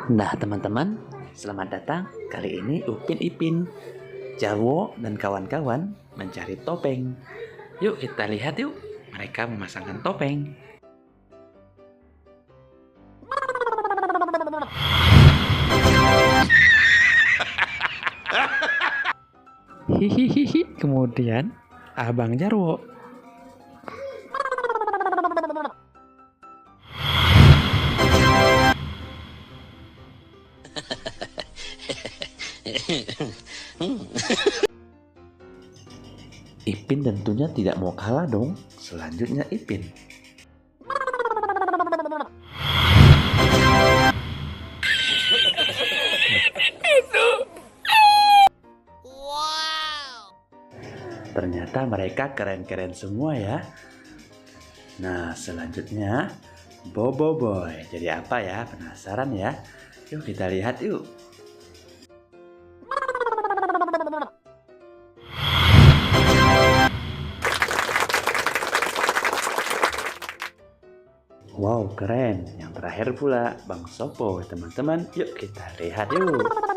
Nah teman-teman, selamat datang. Kali ini Upin Ipin, Jarwo dan kawan-kawan mencari topeng. Yuk kita lihat yuk, mereka memasangkan topeng. Hihihihi, kemudian Abang Jarwo. Ipin tentunya tidak mau kalah dong. Selanjutnya Ipin. Ternyata mereka keren-keren semua ya. Nah selanjutnya Bobo Boy. Jadi apa ya? Penasaran ya? Yuk kita lihat yuk. Wow keren. Yang terakhir pula Bang Sopo. Teman-teman yuk kita lihat yuk.